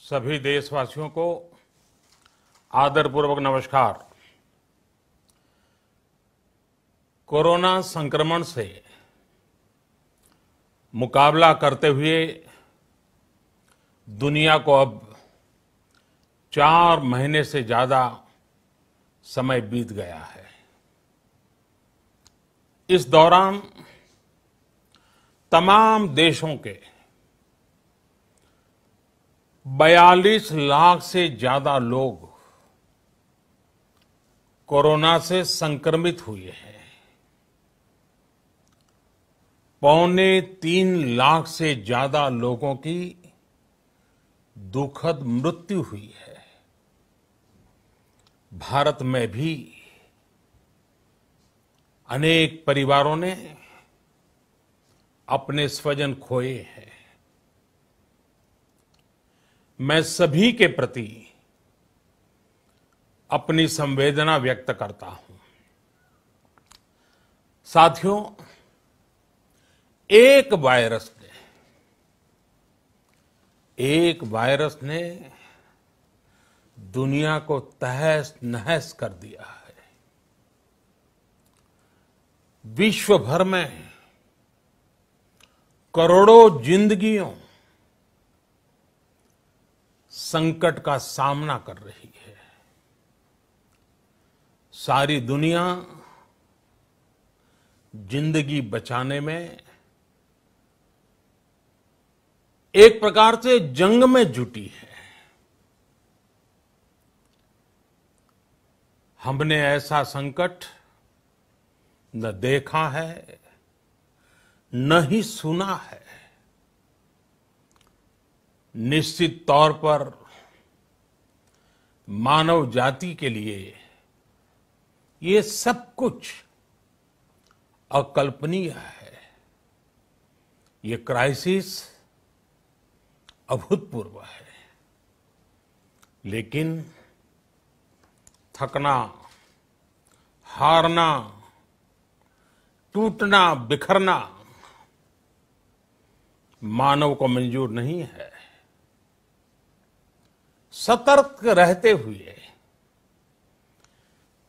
सभी देशवासियों को आदरपूर्वक नमस्कार। कोरोना संक्रमण से मुकाबला करते हुए दुनिया को अब 4 महीने से ज्यादा समय बीत गया है। इस दौरान तमाम देशों के 42 लाख से ज्यादा लोग कोरोना से संक्रमित हुए हैं। 2.25 लाख से ज्यादा लोगों की दुखद मृत्यु हुई है। भारत में भी अनेक परिवारों ने अपने स्वजन खोए हैं। मैं सभी के प्रति अपनी संवेदना व्यक्त करता हूं। साथियों, एक वायरस ने दुनिया को तहस नहस कर दिया है। विश्व भर में करोड़ों जिंदगियों संकट का सामना कर रही है। सारी दुनिया जिंदगी बचाने में एक प्रकार से जंग में जुटी है। हमने ऐसा संकट न देखा है, न ही सुना है। निश्चित तौर पर मानव जाति के लिए ये सब कुछ अकल्पनीय है। ये क्राइसिस अभूतपूर्व है। लेकिन थकना, हारना, टूटना, बिखरना मानव को मंजूर नहीं है। सतर्क रहते हुए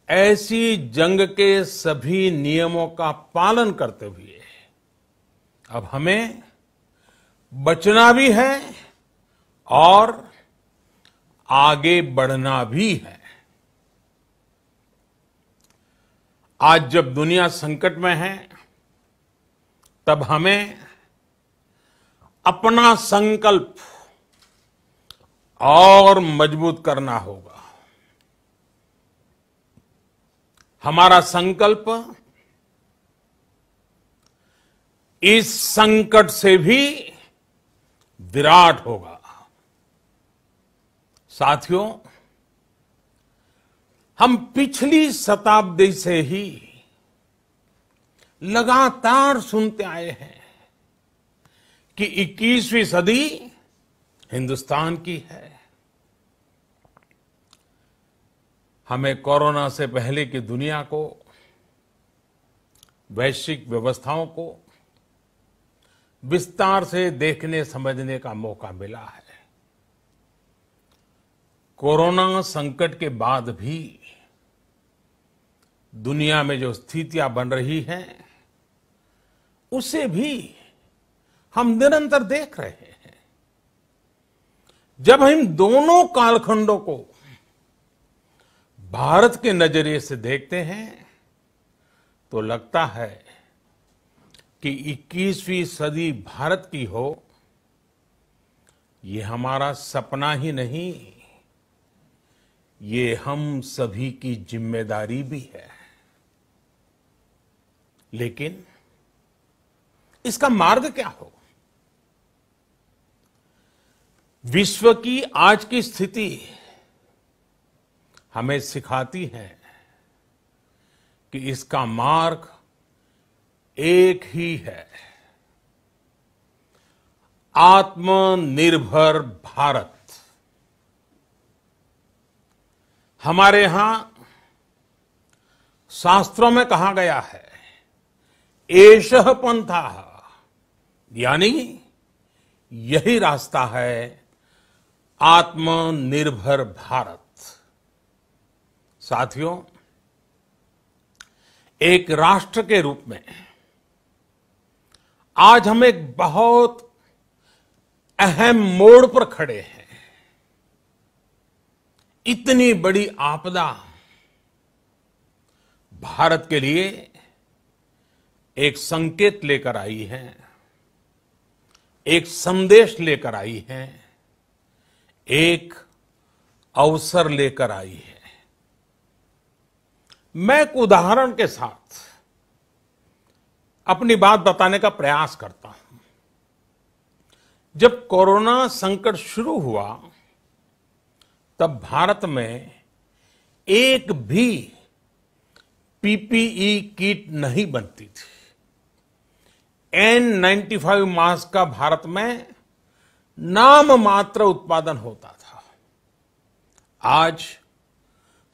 ऐसी जंग के सभी नियमों का पालन करते हुए अब हमें बचना भी है और आगे बढ़ना भी है। आज जब दुनिया संकट में है, तब हमें अपना संकल्प और मजबूत करना होगा। हमारा संकल्प इस संकट से भी विराट होगा। साथियों, हम पिछली शताब्दी से ही लगातार सुनते आए हैं कि 21वीं सदी हिंदुस्तान की है। हमें कोरोना से पहले की दुनिया को, वैश्विक व्यवस्थाओं को विस्तार से देखने समझने का मौका मिला है। कोरोना संकट के बाद भी दुनिया में जो स्थितियां बन रही हैं, उसे भी हम निरंतर देख रहे हैं। जब हम दोनों कालखंडों को भारत के नजरिए से देखते हैं, तो लगता है कि 21वीं सदी भारत की हो, ये हमारा सपना ही नहीं, ये हम सभी की जिम्मेदारी भी है। लेकिन इसका मार्ग क्या हो? विश्व की आज की स्थिति हमें सिखाती है कि इसका मार्ग एक ही है, आत्मनिर्भर भारत। हमारे यहां शास्त्रों में कहा गया है, एषः पंथः, यानी यही रास्ता है आत्मनिर्भर भारत। साथियों, एक राष्ट्र के रूप में आज हम एक बहुत अहम मोड़ पर खड़े हैं। इतनी बड़ी आपदा भारत के लिए एक संकेत लेकर आई है, एक संदेश लेकर आई है, एक अवसर लेकर आई है। मैं एक उदाहरण के साथ अपनी बात बताने का प्रयास करता हूं। जब कोरोना संकट शुरू हुआ तब भारत में एक भी पीपीई किट नहीं बनती थी। N95 मास्क का भारत में नाम मात्र उत्पादन होता था। आज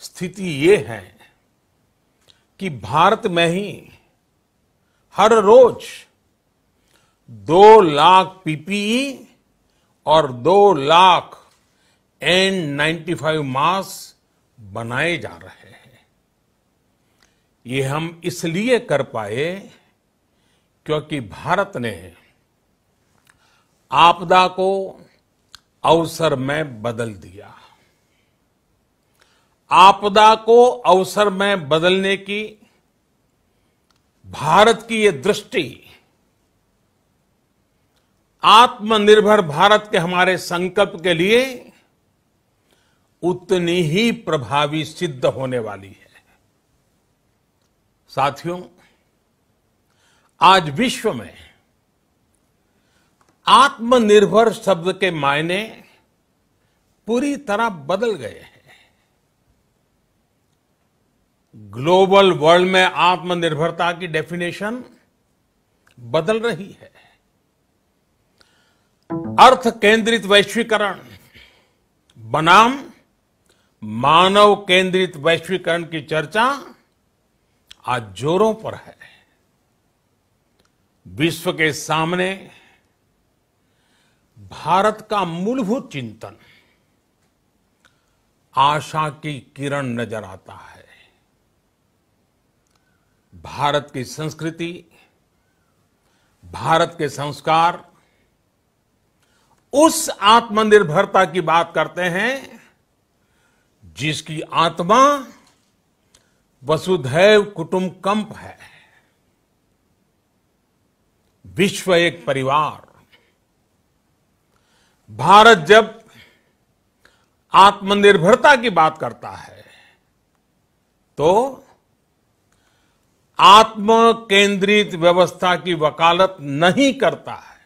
स्थिति ये है कि भारत में ही हर रोज 2 लाख पीपीई और 2 लाख N95 मास्क बनाए जा रहे हैं। ये हम इसलिए कर पाए क्योंकि भारत ने आपदा को अवसर में बदल दिया। आपदा को अवसर में बदलने की भारत की ये दृष्टि आत्मनिर्भर भारत के हमारे संकल्प के लिए उतनी ही प्रभावी सिद्ध होने वाली है। साथियों, आज विश्व में आत्मनिर्भर शब्द के मायने पूरी तरह बदल गए हैं। ग्लोबल वर्ल्ड में आत्मनिर्भरता की डेफिनेशन बदल रही है। अर्थ केंद्रित वैश्वीकरण बनाम मानव केंद्रित वैश्वीकरण की चर्चा आज जोरों पर है। विश्व के सामने भारत का मूलभूत चिंतन आशा की किरण नजर आता है। भारत की संस्कृति, भारत के संस्कार उस आत्मनिर्भरता की बात करते हैं जिसकी आत्मा वसुधैव कुटुंबकम है। विश्व एक परिवार। भारत जब आत्मनिर्भरता की बात करता है तो आत्म केंद्रित व्यवस्था की वकालत नहीं करता है।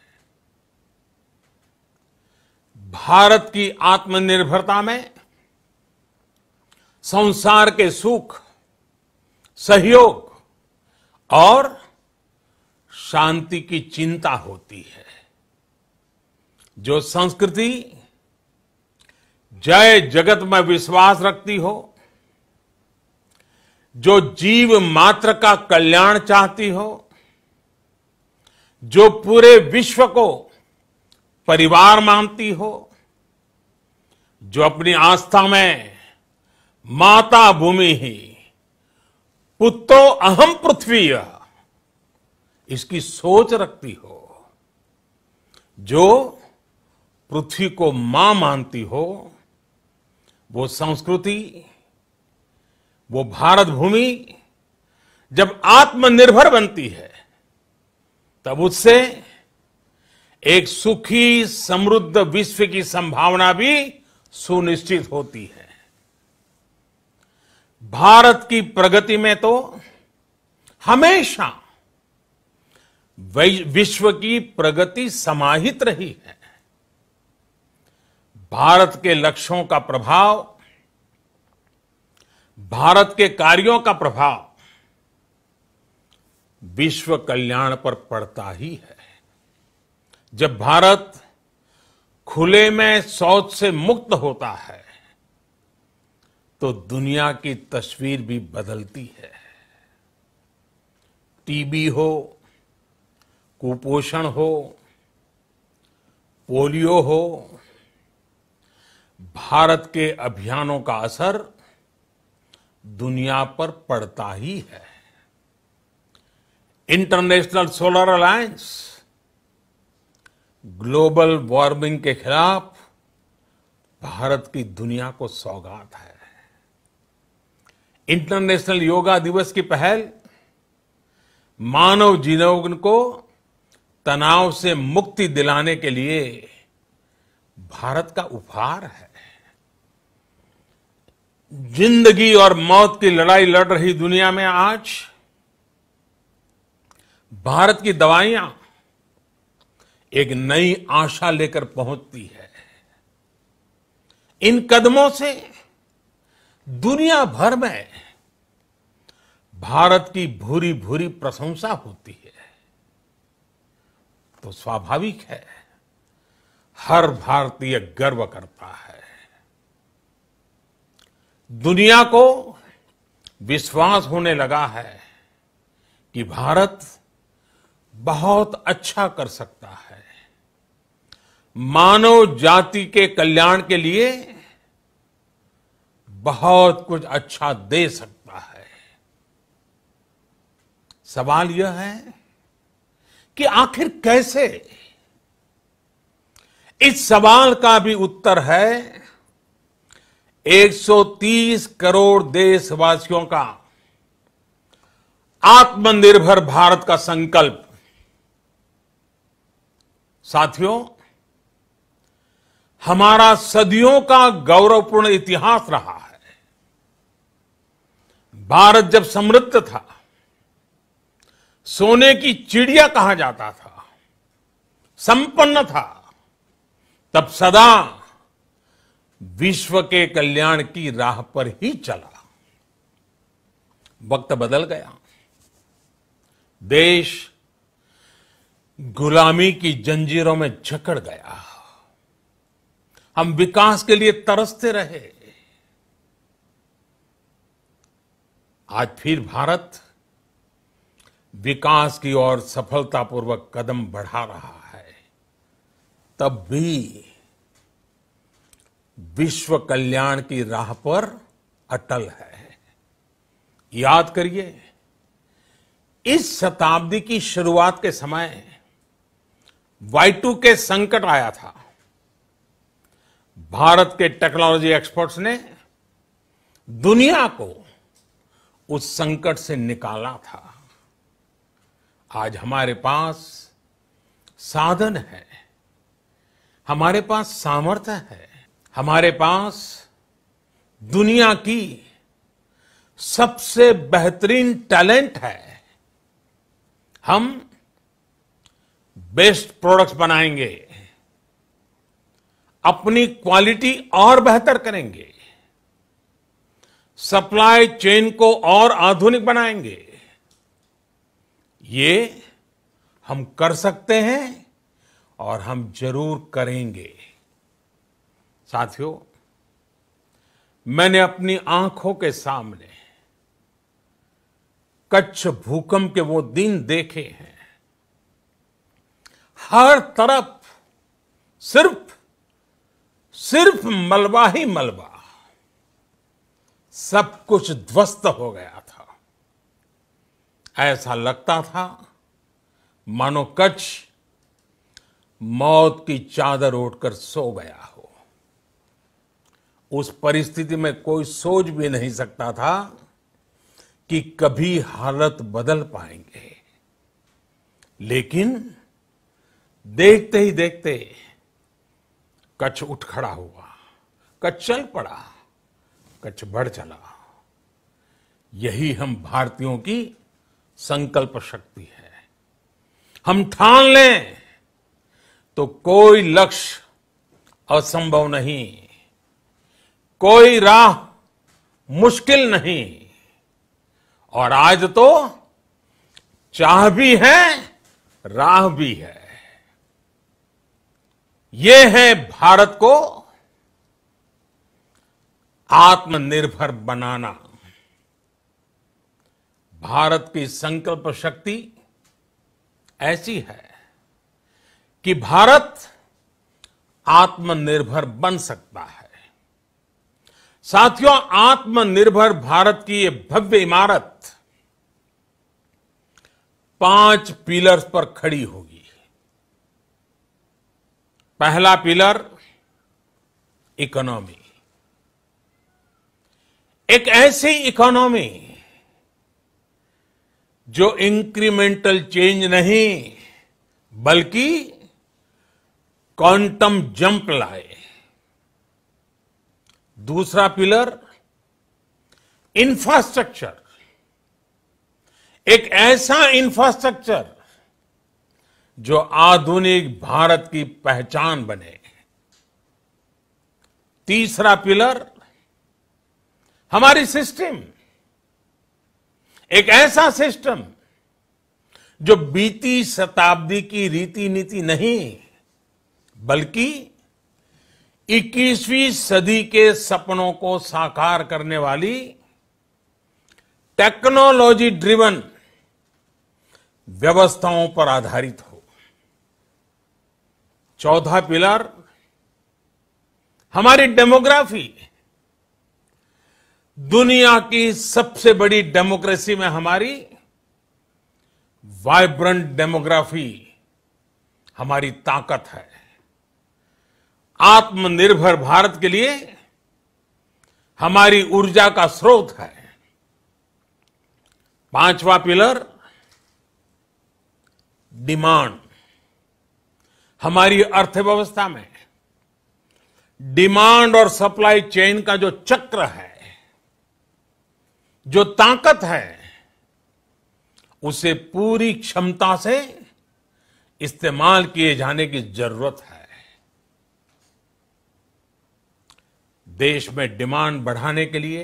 भारत की आत्मनिर्भरता में संसार के सुख, सहयोग और शांति की चिंता होती है। जो संस्कृति जय जगत में विश्वास रखती हो, जो जीव मात्र का कल्याण चाहती हो, जो पूरे विश्व को परिवार मानती हो, जो अपनी आस्था में माता भूमि ही पुत्रो अहम पृथ्वी इसकी सोच रखती हो, जो पृथ्वी को मां मानती हो, वो संस्कृति, वो भारत भूमि जब आत्मनिर्भर बनती है तब उससे एक सुखी समृद्ध विश्व की संभावना भी सुनिश्चित होती है। भारत की प्रगति में तो हमेशा विश्व की प्रगति समाहित रही है। भारत के लक्ष्यों का प्रभाव, भारत के कार्यों का प्रभाव विश्व कल्याण पर पड़ता ही है। जब भारत खुले में शौच से मुक्त होता है तो दुनिया की तस्वीर भी बदलती है। टीबी हो, कुपोषण हो, पोलियो हो, भारत के अभियानों का असर दुनिया पर पड़ता ही है। International solar alliance global warming के खिलाफ भारत की दुनिया को सौगात है। इंटरनेशनल योगा दिवस की पहल मानव जीवन को तनाव से मुक्ति दिलाने के लिए भारत का उपहार है। जिंदगी और मौत की लड़ाई लड़ रही दुनिया में आज भारत की दवाइयां एक नई आशा लेकर पहुंचती है। इन कदमों से दुनिया भर में भारत की भूरी भूरी प्रशंसा होती है। तो स्वाभाविक है, हर भारतीय गर्व करता है। दुनिया को विश्वास होने लगा है कि भारत बहुत अच्छा कर सकता है, मानव जाति के कल्याण के लिए बहुत कुछ अच्छा दे सकता है। सवाल यह है कि आखिर कैसे? इस सवाल का भी उत्तर है 130 करोड़ देशवासियों का आत्मनिर्भर भारत का संकल्प। साथियों, हमारा सदियों का गौरवपूर्ण इतिहास रहा है। भारत जब समृद्ध था, सोने की चिड़िया कहा जाता था, संपन्न था, तब सदा विश्व के कल्याण की राह पर ही चला। वक्त बदल गया, देश गुलामी की जंजीरों में जकड़ गया। हम विकास के लिए तरसते रहे। आज फिर भारत विकास की ओर सफलतापूर्वक कदम बढ़ा रहा है। तब भी विश्व कल्याण की राह पर अटल है। याद करिए, इस शताब्दी की शुरुआत के समय Y2K संकट आया था। भारत के टेक्नोलॉजी एक्सपर्ट्स ने दुनिया को उस संकट से निकाला था। आज हमारे पास साधन है, हमारे पास सामर्थ्य है, हमारे पास दुनिया की सबसे बेहतरीन टैलेंट है। हम बेस्ट प्रोडक्ट्स बनाएंगे, अपनी क्वालिटी और बेहतर करेंगे, सप्लाई चेन को और आधुनिक बनाएंगे। ये हम कर सकते हैं और हम जरूर करेंगे। साथियों, मैंने अपनी आंखों के सामने कच्छ भूकंप के वो दिन देखे हैं। हर तरफ सिर्फ मलबा ही मलबा, सब कुछ ध्वस्त हो गया था। ऐसा लगता था मानो कच्छ मौत की चादर ओढ़कर सो गया हो। उस परिस्थिति में कोई सोच भी नहीं सकता था कि कभी हालत बदल पाएंगे। लेकिन देखते ही देखते कच्छ उठ खड़ा हुआ, कच्छ चल पड़ा, कच्छ बढ़ चला। यही हम भारतीयों की संकल्प शक्ति है। हम ठान लें तो कोई लक्ष्य असंभव नहीं, कोई राह मुश्किल नहीं। और आज तो चाह भी है, राह भी है। ये है भारत को आत्मनिर्भर बनाना। भारत की संकल्प शक्ति ऐसी है कि भारत आत्मनिर्भर बन सकता है। साथियों, आत्मनिर्भर भारत की ये भव्य इमारत 5 पिलर्स पर खड़ी होगी। पहला पिलर इकोनॉमी। एक ऐसी इकोनॉमी जो इंक्रीमेंटल चेंज नहीं बल्कि क्वांटम जंप लाए। दूसरा पिलर इंफ्रास्ट्रक्चर। एक ऐसा इंफ्रास्ट्रक्चर जो आधुनिक भारत की पहचान बने। तीसरा पिलर हमारी सिस्टम। एक ऐसा सिस्टम जो बीती शताब्दी की रीति नीति नहीं बल्कि 21वीं सदी के सपनों को साकार करने वाली टेक्नोलॉजी ड्रिवन व्यवस्थाओं पर आधारित हो। चौथा पिलर हमारी डेमोग्राफी। दुनिया की सबसे बड़ी डेमोक्रेसी में हमारी वाइब्रेंट डेमोग्राफी हमारी ताकत है। आत्मनिर्भर भारत के लिए हमारी ऊर्जा का स्रोत है। पांचवा पिलर डिमांड। हमारी अर्थव्यवस्था में डिमांड और सप्लाई चेन का जो चक्र है, जो ताकत है, उसे पूरी क्षमता से इस्तेमाल किए जाने की जरूरत है। देश में डिमांड बढ़ाने के लिए,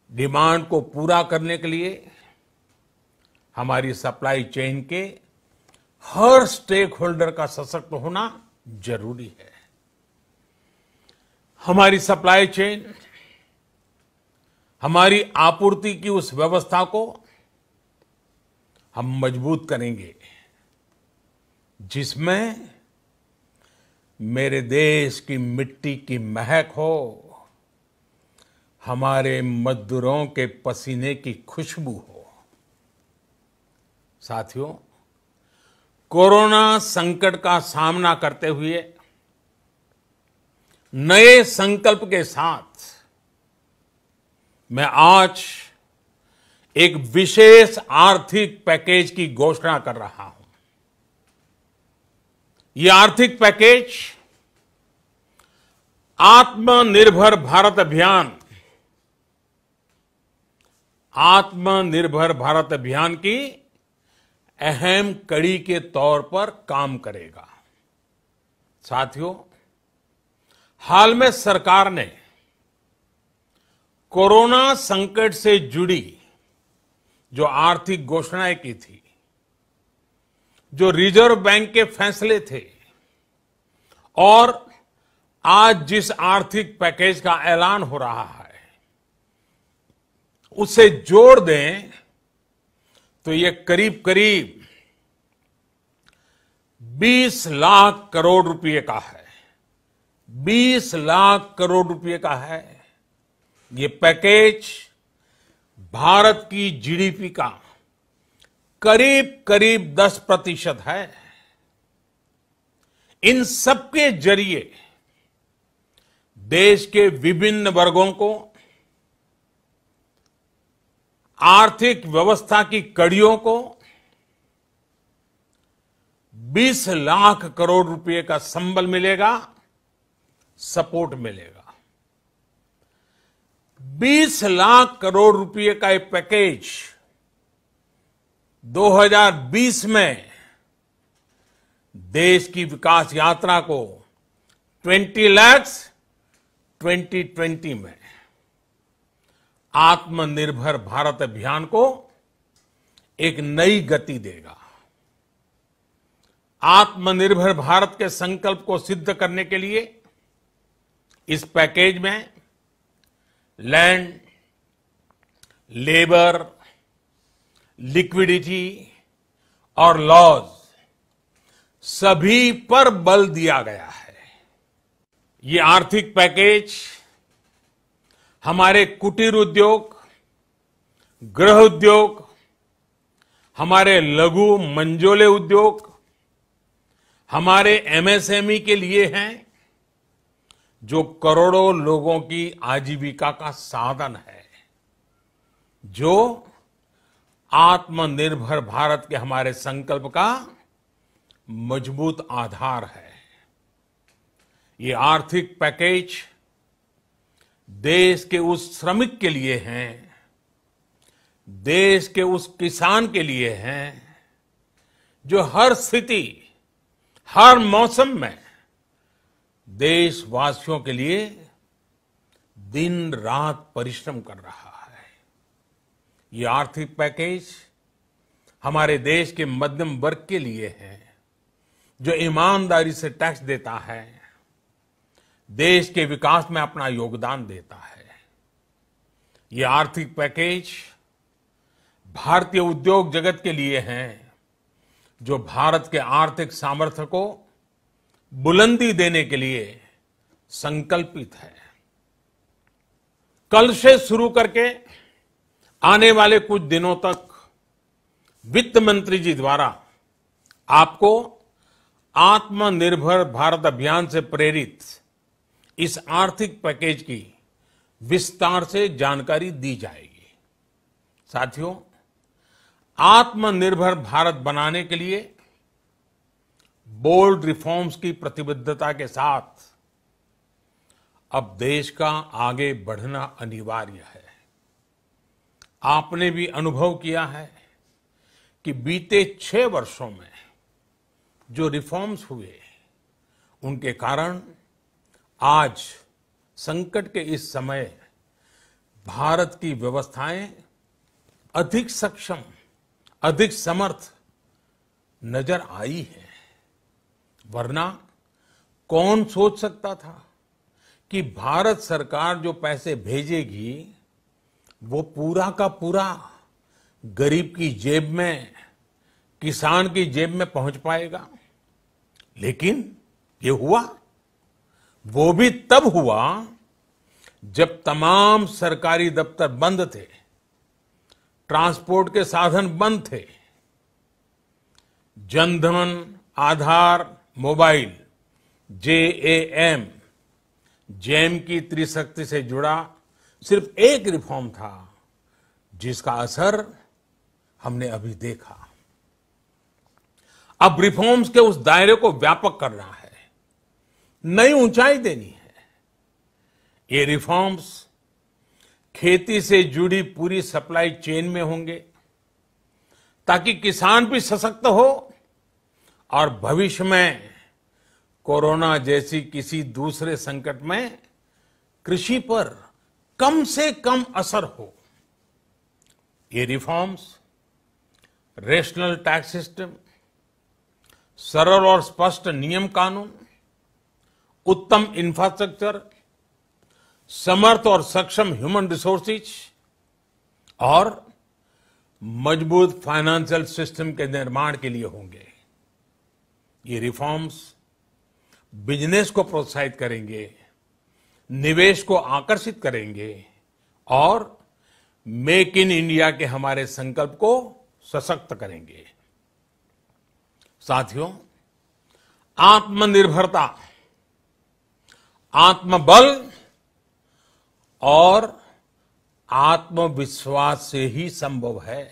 डिमांड को पूरा करने के लिए हमारी सप्लाई चेन के हर स्टेक होल्डर का सशक्त होना जरूरी है। हमारी सप्लाई चेन, हमारी आपूर्ति की उस व्यवस्था को हम मजबूत करेंगे जिसमें मेरे देश की मिट्टी की महक हो, हमारे मजदूरों के पसीने की खुशबू हो। साथियों, कोरोना संकट का सामना करते हुए नए संकल्प के साथ मैं आज एक विशेष आर्थिक पैकेज की घोषणा कर रहा हूं। यह आर्थिक पैकेज आत्मनिर्भर भारत अभियान, आत्मनिर्भर भारत अभियान की अहम कड़ी के तौर पर काम करेगा। साथियों, हाल में सरकार ने कोरोना संकट से जुड़ी जो आर्थिक घोषणाएं की थी, जो रिजर्व बैंक के फैसले थे और आज जिस आर्थिक पैकेज का ऐलान हो रहा है, उसे जोड़ दें तो ये करीब करीब 20 लाख करोड़ रुपए का है। 20 लाख करोड़ रुपए का है। ये पैकेज भारत की जीडीपी का करीब करीब 10% है। इन सबके जरिए देश के विभिन्न वर्गों को आर्थिक व्यवस्था की कड़ियों को 20 लाख करोड़ रुपए का संबल मिलेगा, सपोर्ट मिलेगा। 20 लाख करोड़ रुपए का एक पैकेज 2020 में देश की विकास यात्रा को 20 lakhs 2020 में आत्मनिर्भर भारत अभियान को एक नई गति देगा। आत्मनिर्भर भारत के संकल्प को सिद्ध करने के लिए इस पैकेज में लैंड, लेबर, लिक्विडिटी और लॉज सभी पर बल दिया गया है। ये आर्थिक पैकेज हमारे कुटीर उद्योग, गृह उद्योग, हमारे लघु मंझोले उद्योग, हमारे एमएसएमई के लिए हैं, जो करोड़ों लोगों की आजीविका का साधन है, जो आत्मनिर्भर भारत के हमारे संकल्प का मजबूत आधार है। ये आर्थिक पैकेज देश के उस श्रमिक के लिए हैं, देश के उस किसान के लिए हैं, जो हर स्थिति, हर मौसम में देशवासियों के लिए दिन रात परिश्रम कर रहा है। ये आर्थिक पैकेज हमारे देश के मध्यम वर्ग के लिए है, जो ईमानदारी से टैक्स देता है, देश के विकास में अपना योगदान देता है। ये आर्थिक पैकेज भारतीय उद्योग जगत के लिए हैं, जो भारत के आर्थिक सामर्थ्य को बुलंदी देने के लिए संकल्पित है। कल से शुरू करके आने वाले कुछ दिनों तक वित्त मंत्री जी द्वारा आपको आत्मनिर्भर भारत अभियान से प्रेरित इस आर्थिक पैकेज की विस्तार से जानकारी दी जाएगी। साथियों, आत्मनिर्भर भारत बनाने के लिए बोल्ड रिफॉर्म्स की प्रतिबद्धता के साथ अब देश का आगे बढ़ना अनिवार्य है। आपने भी अनुभव किया है कि बीते 6 वर्षों में जो रिफॉर्म्स हुए, उनके कारण आज संकट के इस समय भारत की व्यवस्थाएं अधिक सक्षम, अधिक समर्थ नजर आई है। वरना कौन सोच सकता था कि भारत सरकार जो पैसे भेजेगी वो पूरा का पूरा गरीब की जेब में, किसान की जेब में पहुंच पाएगा। लेकिन ये हुआ, वो भी तब हुआ जब तमाम सरकारी दफ्तर बंद थे, ट्रांसपोर्ट के साधन बंद थे। जनधन, आधार, मोबाइल, जेएएम, जैम की त्रिशक्ति से जुड़ा सिर्फ एक रिफॉर्म था, जिसका असर हमने अभी देखा। अब रिफॉर्म्स के उस दायरे को व्यापक करना है, नई ऊंचाई देनी है। ये रिफॉर्म्स खेती से जुड़ी पूरी सप्लाई चेन में होंगे, ताकि किसान भी सशक्त हो और भविष्य में कोरोना जैसी किसी दूसरे संकट में कृषि पर कम से कम असर हो। ये रिफॉर्म्स रेशनल टैक्स सिस्टम, सरल और स्पष्ट नियम कानून, उत्तम इंफ्रास्ट्रक्चर, समर्थ और सक्षम ह्यूमन रिसोर्सेज और मजबूत फाइनेंशियल सिस्टम के निर्माण के लिए होंगे। ये रिफॉर्म्स बिजनेस को प्रोत्साहित करेंगे, निवेश को आकर्षित करेंगे और मेक इन इंडिया के हमारे संकल्प को सशक्त करेंगे। साथियों, आत्मनिर्भरता, आत्मबल और आत्मविश्वास से ही संभव है।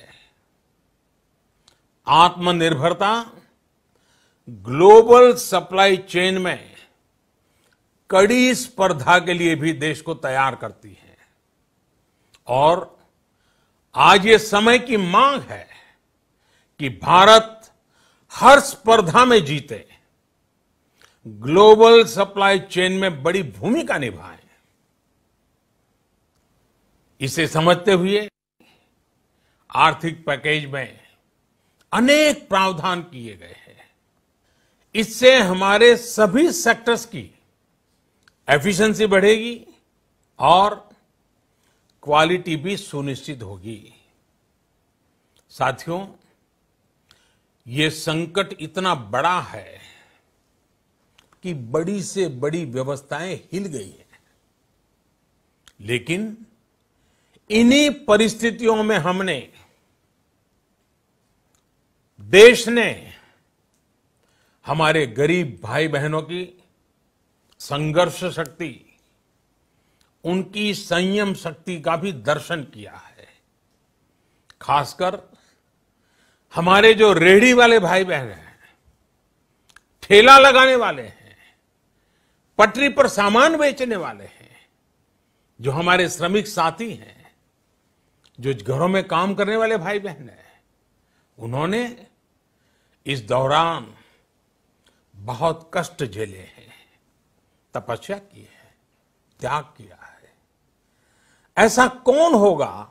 आत्मनिर्भरता ग्लोबल सप्लाई चेन में कड़ी स्पर्धा के लिए भी देश को तैयार करती है और आज ये समय की मांग है कि भारत हर स्पर्धा में जीते, ग्लोबल सप्लाई चेन में बड़ी भूमिका निभाए। इसे समझते हुए आर्थिक पैकेज में अनेक प्रावधान किए गए हैं। इससे हमारे सभी सेक्टर्स की एफिशिएंसी बढ़ेगी और क्वालिटी भी सुनिश्चित होगी। साथियों, ये संकट इतना बड़ा है कि बड़ी से बड़ी व्यवस्थाएं हिल गई हैं। लेकिन इन्हीं परिस्थितियों में देश ने हमारे गरीब भाई बहनों की संघर्ष शक्ति, उनकी संयम शक्ति का भी दर्शन किया है। खासकर हमारे जो रेहड़ी वाले भाई बहन हैं, ठेला लगाने वाले हैं, पटरी पर सामान बेचने वाले हैं, जो हमारे श्रमिक साथी हैं, जो घरों में काम करने वाले भाई बहन हैं, उन्होंने इस दौरान बहुत कष्ट झेले हैं, तपस्या की है, त्याग किया है। ऐसा कौन होगा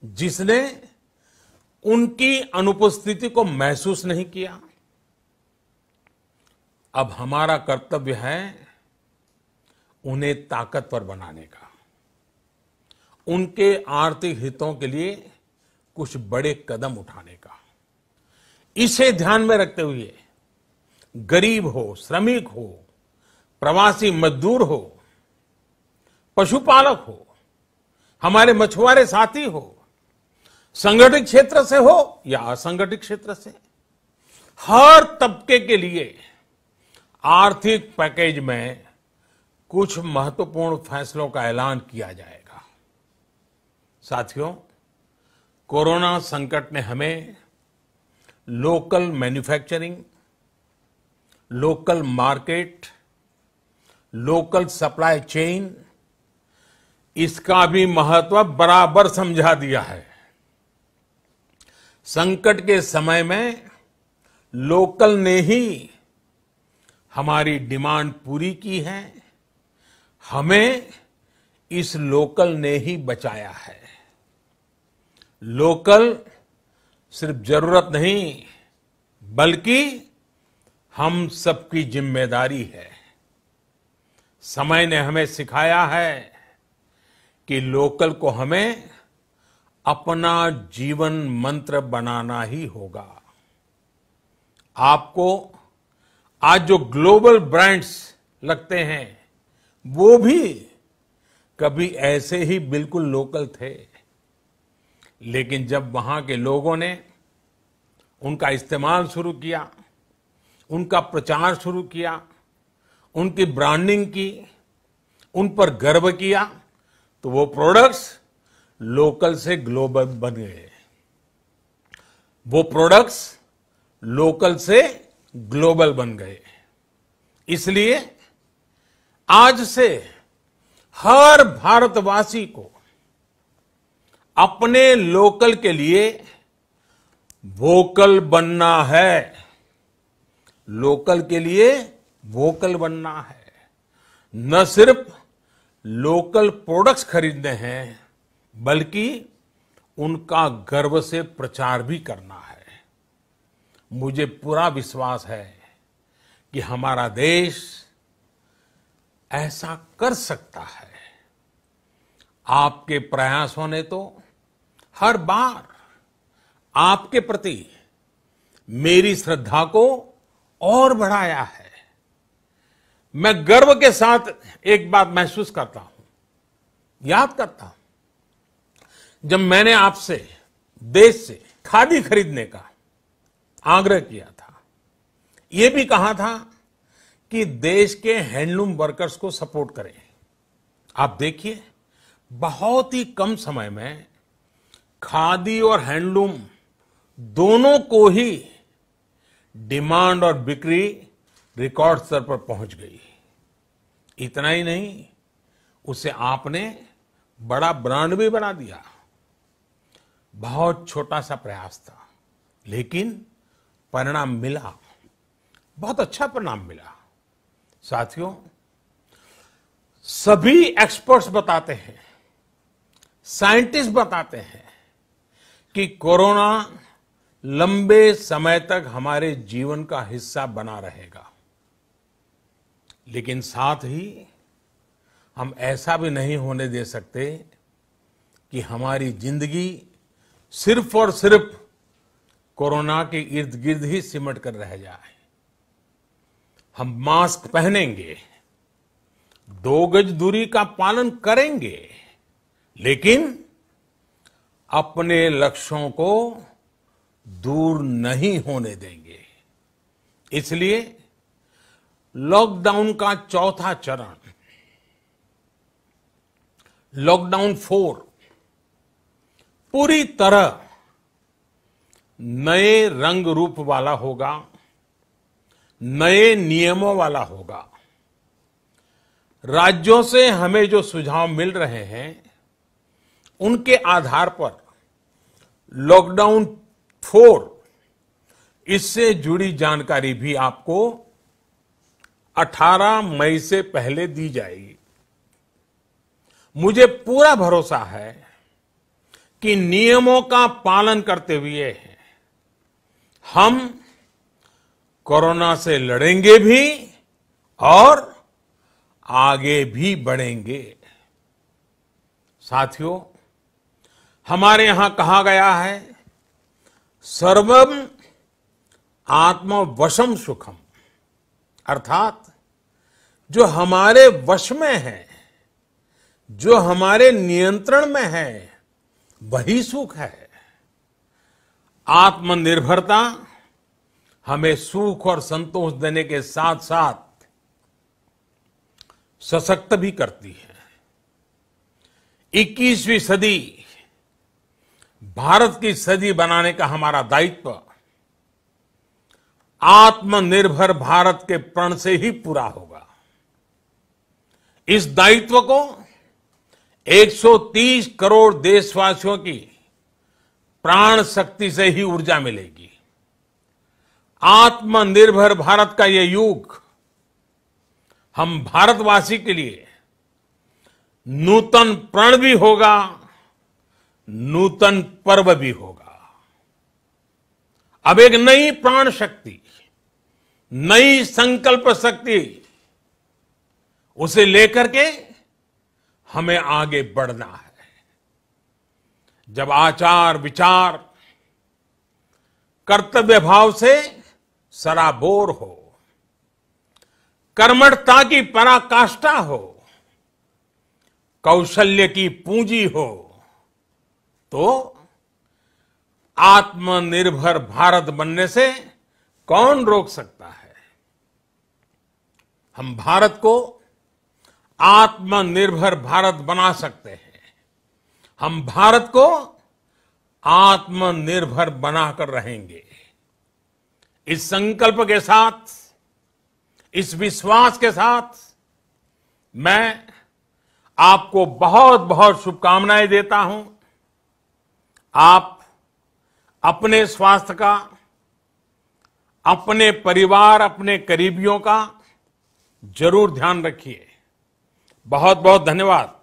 जिसने उनकी अनुपस्थिति को महसूस नहीं किया? अब हमारा कर्तव्य है उन्हें ताकतवर बनाने का, उनके आर्थिक हितों के लिए कुछ बड़े कदम उठाने का। इसे ध्यान में रखते हुए गरीब हो, श्रमिक हो, प्रवासी मजदूर हो, पशुपालक हो, हमारे मछुआरे साथी हो, संगठित क्षेत्र से हो या असंगठित क्षेत्र से, हर तबके के लिए आर्थिक पैकेज में कुछ महत्वपूर्ण फैसलों का ऐलान किया जाएगा। साथियों, कोरोना संकट ने हमें local manufacturing, local market, local supply chain, इसका भी महत्व बराबर समझा दिया है। संकट के समय में लोकल ने ही हमारी डिमांड पूरी की है, हमें इस लोकल ने ही बचाया है। लोकल सिर्फ जरूरत नहीं, बल्कि हम सबकी जिम्मेदारी है। समय ने हमें सिखाया है कि लोकल को हमें अपना जीवन मंत्र बनाना ही होगा। आपको आज जो ग्लोबल ब्रांड्स लगते हैं, वो भी कभी ऐसे ही बिल्कुल लोकल थे, लेकिन जब वहां के लोगों ने उनका इस्तेमाल शुरू किया, उनका प्रचार शुरू किया, उनकी ब्रांडिंग की, उन पर गर्व किया, तो वो प्रोडक्ट्स लोकल से ग्लोबल बन गए। वो प्रोडक्ट्स लोकल से ग्लोबल बन गए। इसलिए आज से हर भारतवासी को अपने लोकल के लिए वोकल बनना है। लोकल के लिए वोकल बनना है। न सिर्फ लोकल प्रोडक्ट्स खरीदने हैं, बल्कि उनका गर्व से प्रचार भी करना है। मुझे पूरा विश्वास है कि हमारा देश ऐसा कर सकता है। आपके प्रयासों ने तो हर बार आपके प्रति मेरी श्रद्धा को और बढ़ाया है। मैं गर्व के साथ एक बात महसूस करता हूं, याद करता हूं, जब मैंने आपसे देश से खादी खरीदने का आग्रह किया था, यह भी कहा था कि देश के हैंडलूम वर्कर्स को सपोर्ट करें। आप देखिए, बहुत ही कम समय में खादी और हैंडलूम दोनों को ही डिमांड और बिक्री रिकॉर्ड स्तर पर पहुंच गई। इतना ही नहीं, उसे आपने बड़ा ब्रांड भी बना दिया। बहुत छोटा सा प्रयास था, लेकिन परिणाम मिला, बहुत अच्छा परिणाम मिला। साथियों, सभी एक्सपर्ट्स बताते हैं, साइंटिस्ट बताते हैं कि कोरोना लंबे समय तक हमारे जीवन का हिस्सा बना रहेगा। लेकिन साथ ही हम ऐसा भी नहीं होने दे सकते कि हमारी जिंदगी सिर्फ और सिर्फ कोरोना के इर्द गिर्द ही सिमट कर रह जाए। हम मास्क पहनेंगे, 2 गज दूरी का पालन करेंगे, लेकिन अपने लक्ष्यों को दूर नहीं होने देंगे। इसलिए लॉकडाउन का चौथा चरण, लॉकडाउन 4, पूरी तरह नए रंग रूप वाला होगा, नए नियमों वाला होगा। राज्यों से हमें जो सुझाव मिल रहे हैं, उनके आधार पर लॉकडाउन 4, इससे जुड़ी जानकारी भी आपको 18 मई से पहले दी जाएगी। मुझे पूरा भरोसा है कि नियमों का पालन करते हुए हम कोरोना से लड़ेंगे भी और आगे भी बढ़ेंगे। साथियों, हमारे यहां कहा गया है, सर्वम आत्मवशम सुखम, अर्थात जो हमारे वश में है, जो हमारे नियंत्रण में है, वही सुख है। आत्मनिर्भरता हमें सुख और संतोष देने के साथ साथ सशक्त भी करती है। 21वीं सदी भारत की सदी बनाने का हमारा दायित्व आत्मनिर्भर भारत के प्रण से ही पूरा होगा। इस दायित्व को 130 करोड़ देशवासियों की प्राण शक्ति से ही ऊर्जा मिलेगी। आत्मनिर्भर भारत का ये युग हम भारतवासी के लिए नूतन प्रण भी होगा, नूतन पर्व भी होगा। अब एक नई प्राण शक्ति, नई संकल्प शक्ति, उसे लेकर के हमें आगे बढ़ना है। जब आचार विचार कर्तव्य भाव से सराबोर हो, कर्मठता की पराकाष्ठा हो, कौशल्य की पूंजी हो, तो आत्मनिर्भर भारत बनने से कौन रोक सकता है। हम भारत को आत्मनिर्भर भारत बना सकते हैं। हम भारत को आत्मनिर्भर बनाकर रहेंगे। इस संकल्प के साथ, इस विश्वास के साथ मैं आपको बहुत बहुत शुभकामनाएं देता हूं। आप अपने स्वास्थ्य का, अपने परिवार, अपने करीबियों का जरूर ध्यान रखिए। बहुत बहुत धन्यवाद।